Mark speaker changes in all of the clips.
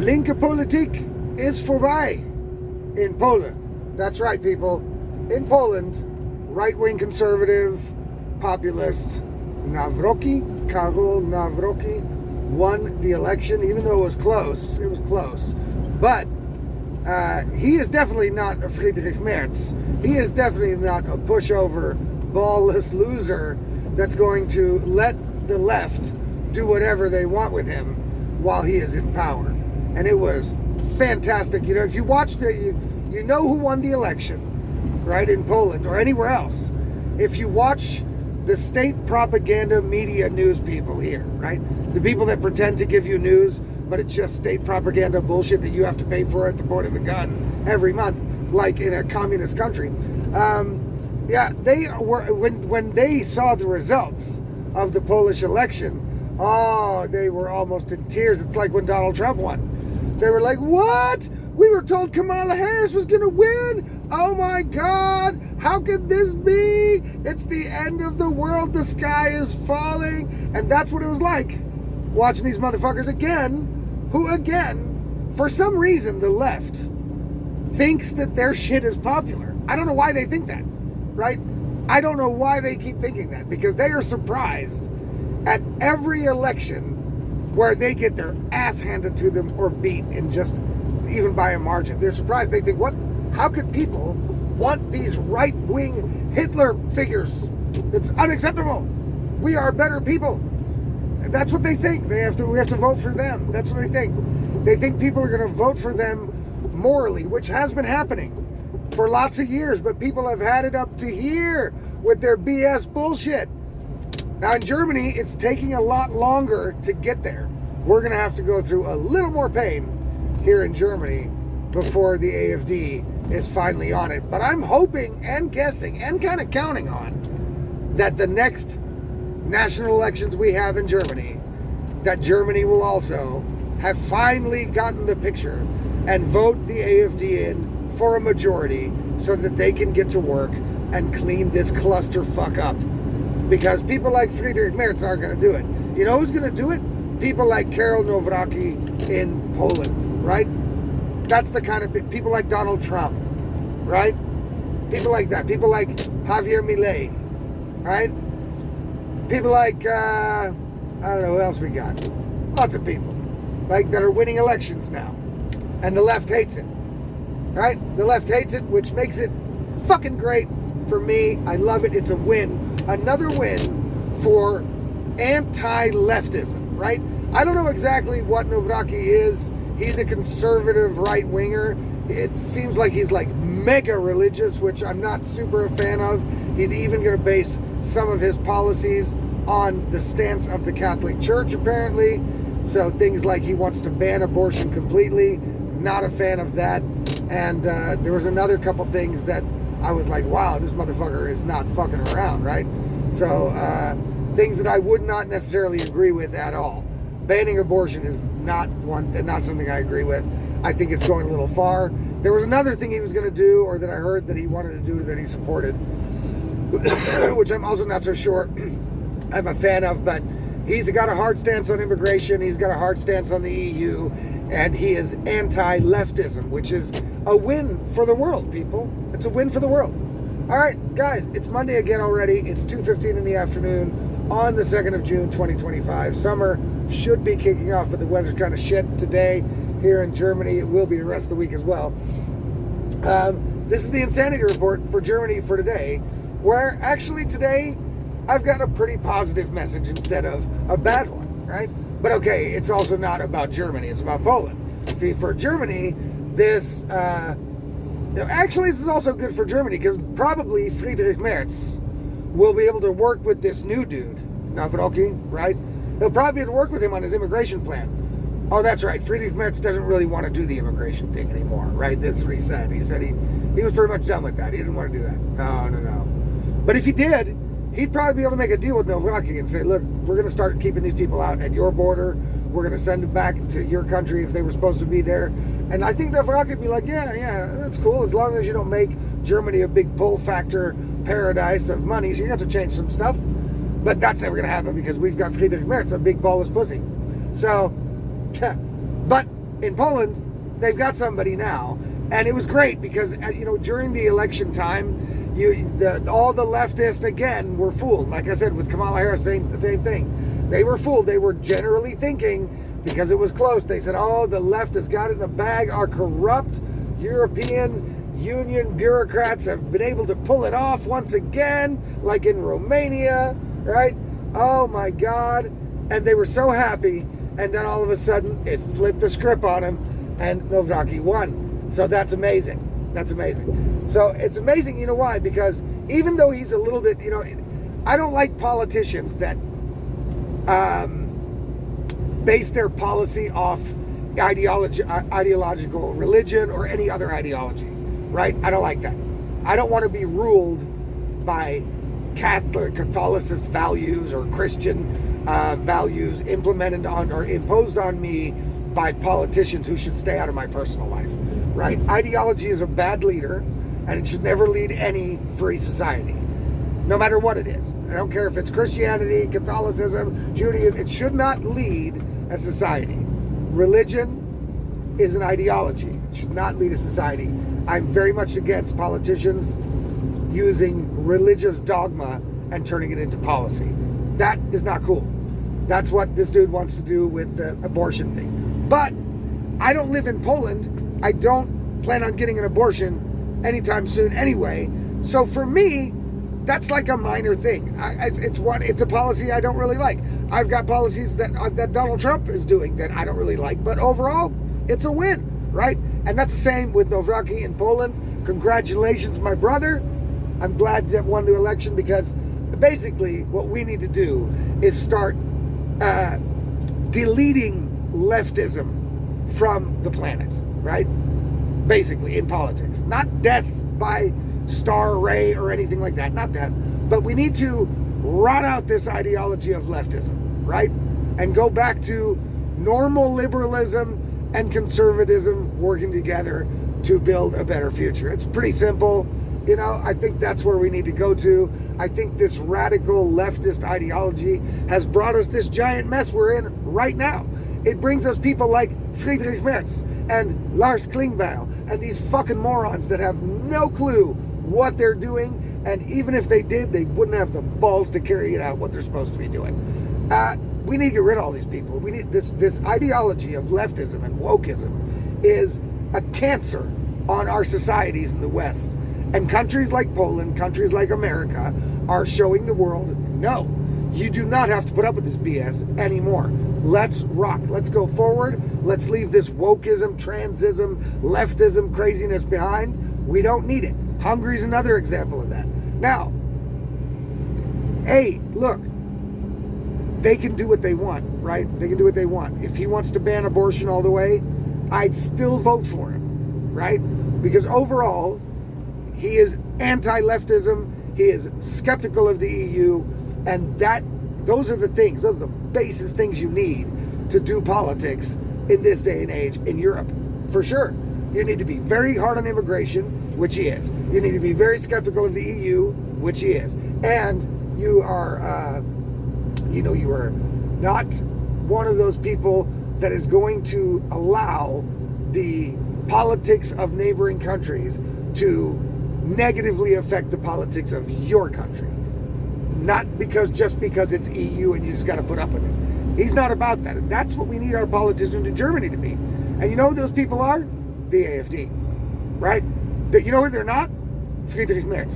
Speaker 1: Linke Politik is voorbij in Poland. That's right, people. In Poland, right-wing conservative populist Karol Nawrocki won the election, even though it was close. It was close. But he is definitely not a Friedrich Merz. He is definitely not a pushover, ballless loser that's going to let the left do whatever they want with him while he is in power. And it was fantastic. You know, if you watch you know who won the election, right, in Poland or anywhere else. If you watch the state propaganda media news people here, right, the people that pretend to give you news, but it's just state propaganda bullshit that you have to pay for at the point of a gun every month, like in a communist country. Yeah, they were, when they saw the results of the Polish election, oh, they were almost in tears. It's like when Donald Trump won. They were like, what? We were told Kamala Harris was going to win. Oh my God. How could this be? It's the end of the world. The sky is falling. And that's what it was like watching these motherfuckers again, who again, for some reason, the left thinks that their shit is popular. I don't know why they think that, right? I don't know why they keep thinking that, because they are surprised at every election where they get their ass handed to them or beat in just even by a margin. They're surprised. They think, what? How could people want these right-wing Hitler figures? It's unacceptable. We are better people. And that's what they think. We have to vote for them. That's what they think. They think people are going to vote for them morally, which has been happening for lots of years, but people have had it up to here with their BS bullshit. Now in Germany, it's taking a lot longer to get there. We're going to have to go through a little more pain here in Germany before the AfD is finally on it. But I'm hoping and guessing and kind of counting on that the next national elections we have in Germany, that Germany will also have finally gotten the picture and vote the AfD in for a majority so that they can get to work and clean this clusterfuck up. Because people like Friedrich Merz aren't going to do it. You know who's going to do it? People like Karol Nawrocki in Poland, right? That's the kind of people like Donald Trump, right? People like that. People like Javier Milei, right? People like, I don't know who else we got. Lots of people like that are winning elections now. And the left hates it, right? The left hates it, which makes it fucking great for me. I love it. It's a win. Another win for anti-leftism, right? I don't know exactly what Nawrocki is. He's a conservative right-winger. It seems like he's like mega religious, which I'm not super a fan of. He's even going to base some of his policies on the stance of the Catholic Church, apparently. So things like he wants to ban abortion completely. Not a fan of that. And there was another couple things that I was like, wow, this motherfucker is not fucking around, right? So things that I would not necessarily agree with at all. Banning abortion is not something I agree with. I think it's going a little far. There was another thing he was going to do, or that I heard that he wanted to do, that he supported, which I'm also not so sure I'm a fan of, but he's got a hard stance on immigration, he's got a hard stance on the EU, and he is anti-leftism, which is a win for the world, people. It's a win for the world. All right, guys, it's Monday again already. It's 2:15 in the afternoon on the 2nd of June, 2025. Summer should be kicking off, but the weather's kind of shit today here in Germany. It will be the rest of the week as well. This is the Insanity Report for Germany for today, where actually today I've got a pretty positive message instead of a bad one, right? But okay, it's also not about Germany, it's about Poland. See, for Germany, this is also good for Germany, because probably Friedrich Merz will be able to work with this new dude, Nawrocki, right? He'll probably be able to work with him on his immigration plan. Oh, that's right. Friedrich Merz doesn't really want to do the immigration thing anymore, right? That's what he said. He said he was pretty much done with that. He didn't want to do that. No. But if he did, he'd probably be able to make a deal with Nawrocki and say, look, we're going to start keeping these people out at your border. We're going to send them back to your country if they were supposed to be there. And I think Nawrocki would be like, yeah, that's cool, as long as you don't make Germany a big pull factor paradise of money. So you have to change some stuff. But that's never going to happen, because we've got Friedrich Merz, a big ballless pussy. So, but in Poland, they've got somebody now, and it was great because during the election time, all the leftists again were fooled. Like I said, with Kamala Harris saying the same thing, they were fooled. They were generally thinking, because it was close, they said, "Oh, the left has got it in the bag. Our corrupt European Union bureaucrats have been able to pull it off once again, like in Romania, right? Oh my God!" And they were so happy. And then all of a sudden, it flipped the script on him, and Novotny won. So that's amazing. That's amazing. So it's amazing, you know why? Because even though he's a little bit, I don't like politicians that base their policy off ideological religion or any other ideology, right? I don't like that. I don't want to be ruled by Catholicist values or Christian values implemented on or imposed on me by politicians who should stay out of my personal life, right? Ideology is a bad leader, and it should never lead any free society, no matter what it is. I don't care if it's Christianity, Catholicism, Judaism. It should not lead a society. Religion is an ideology. It should not lead a society. I'm very much against politicians using religious dogma and turning it into policy. That is not cool. That's what this dude wants to do with the abortion thing. But I don't live in Poland. I don't plan on getting an abortion anytime soon anyway. So for me, that's like a minor thing. It's a policy I don't really like. I've got policies that Donald Trump is doing that I don't really like. But overall, it's a win, right? And that's the same with Novotny in Poland. Congratulations, my brother. I'm glad that won the election, because basically what we need to do is start deleting leftism from the planet, right? Basically, in politics. Not death by star ray or anything like that. Not death. But we need to rot out this ideology of leftism, right? And go back to normal liberalism and conservatism working together to build a better future. It's pretty simple. I think that's where we need to go to. I think this radical leftist ideology has brought us this giant mess we're in right now. It brings us people like Friedrich Merz and Lars Klingbeil and these fucking morons that have no clue what they're doing. And even if they did, they wouldn't have the balls to carry it out what they're supposed to be doing. We need to get rid of all these people. We need this ideology of leftism and wokeism is a cancer on our societies in the West. And countries like Poland, countries like America are showing the world, no, you do not have to put up with this BS anymore. Let's rock. Let's go forward. Let's leave this wokeism, transism, leftism craziness behind. We don't need it. Hungary's another example of that. Now, hey, look, they can do what they want, right? They can do what they want. If he wants to ban abortion all the way, I'd still vote for him, right? Because overall, he is anti-leftism. He is skeptical of the EU, and those are the things. Those are the basest things you need to do politics in this day and age in Europe, for sure. You need to be very hard on immigration, which he is. You need to be very skeptical of the EU, which he is. And you are, you are not one of those people that is going to allow the politics of neighboring countries to negatively affect the politics of your country. Not just because it's EU and you just got to put up with it. He's not about that. And that's what we need our politicians in Germany to be. And you know who those people are? The AfD. Right? You know who they're not? Friedrich Merz.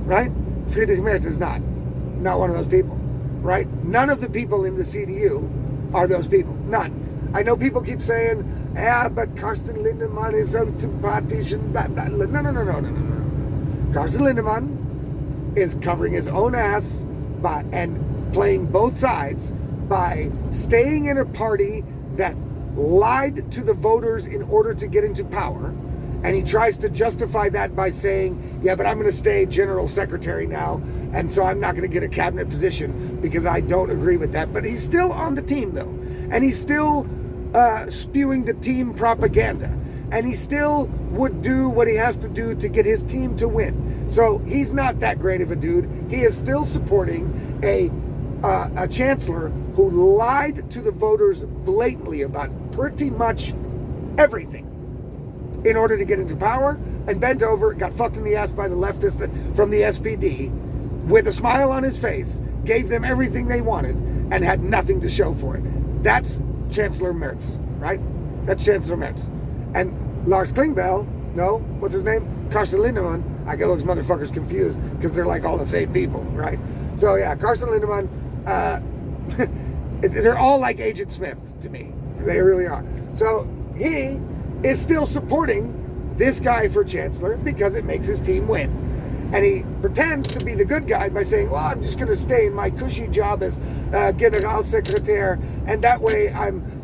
Speaker 1: Right? Friedrich Merz is not one of those people. Right? None of the people in the CDU are those people. None. I know people keep saying, but Carsten Lindemann is so sympathisch and blah, blah, blah. No. Carsten Lindemann is covering his own ass and playing both sides by staying in a party that lied to the voters in order to get into power. And he tries to justify that by saying, yeah, but I'm going to stay general secretary now, and so I'm not going to get a cabinet position because I don't agree with that. But he's still on the team, though. And he's still spewing the team propaganda. And he still would do what he has to do to get his team to win. So he's not that great of a dude. He is still supporting a chancellor who lied to the voters blatantly about pretty much everything in order to get into power, and bent over, got fucked in the ass by the leftist from the SPD, with a smile on his face, gave them everything they wanted, and had nothing to show for it. That's Chancellor Merz, right? That's Chancellor Merz. And Lars Klingbeil, no, what's his name? Carsten Lindemann. I get those motherfuckers confused because they're like all the same people, right? So yeah, Carsten Lindemann, they're all like Agent Smith to me. They really are. So he is still supporting this guy for Chancellor because it makes his team win. And he pretends to be the good guy by saying, well, I'm just going to stay in my cushy job as Generalsekretär, and that way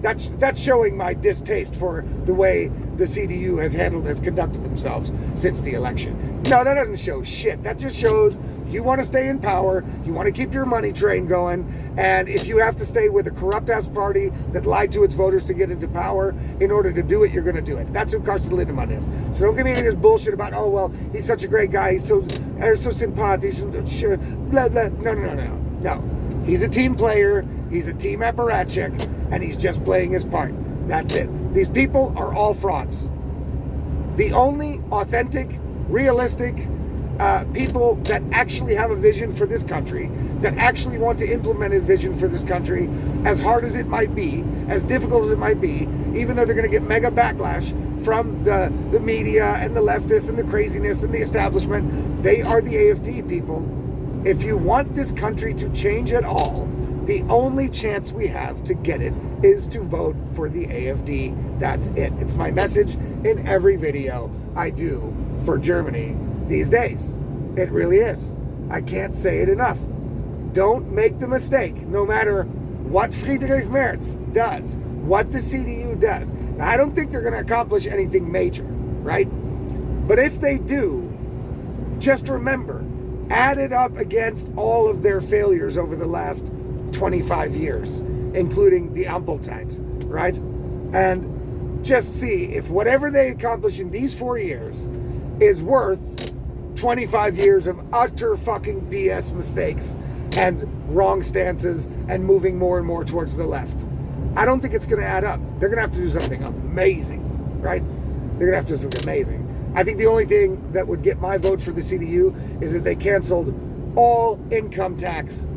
Speaker 1: that's showing my distaste for the way the CDU has conducted themselves since the election. No, that doesn't show shit. That just shows you want to stay in power, you want to keep your money train going, and if you have to stay with a corrupt-ass party that lied to its voters to get into power, in order to do it, you're going to do it. That's who Carsten Lindemann is. So don't give me any of this bullshit about, oh, well, he's such a great guy, he's so sympathetic, sure, blah, blah. No. He's a team player, he's a team apparatchik, and he's just playing his part. That's it. These people are all frauds. The only authentic, realistic people that actually have a vision for this country, that actually want to implement a vision for this country, as hard as it might be, as difficult as it might be, even though they're going to get mega backlash from the media and the leftists and the craziness and the establishment, they are the AFD people. If you want this country to change at all, the only chance we have to get it is to vote for the AFD. That's it. It's my message in every video I do for Germany these days. It really is. I can't say it enough. Don't make the mistake, no matter what Friedrich Merz does, what the CDU does. Now, I don't think they're going to accomplish anything major, right? But if they do, just remember, add it up against all of their failures over the last 25 years, including the Ampelzeit, right? And just see if whatever they accomplish in these 4 years is worth 25 years of utter fucking BS mistakes and wrong stances and moving more and more towards the left. I don't think it's going to add up. They're going to have to do something amazing, right? They're going to have to do something amazing. I think the only thing that would get my vote for the CDU is if they canceled all income tax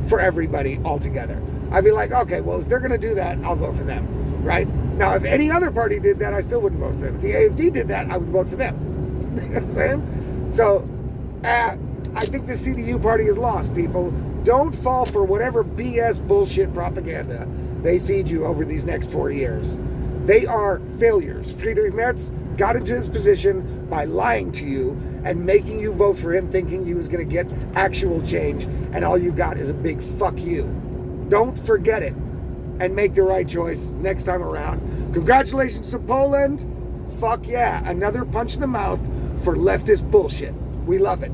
Speaker 1: for everybody altogether. I'd be like, okay, well, if they're going to do that, I'll vote for them, right? Now, if any other party did that, I still wouldn't vote for them. If the AFD did that, I would vote for them. You know what I'm saying? So, I think the CDU party is lost, people. Don't fall for whatever BS bullshit propaganda they feed you over these next 4 years. They are failures. Friedrich Merz got into his position by lying to you and making you vote for him thinking he was going to get actual change, and all you got is a big fuck you. Don't forget it and make the right choice next time around. Congratulations to Poland. Fuck yeah. Another punch in the mouth for leftist bullshit. We love it.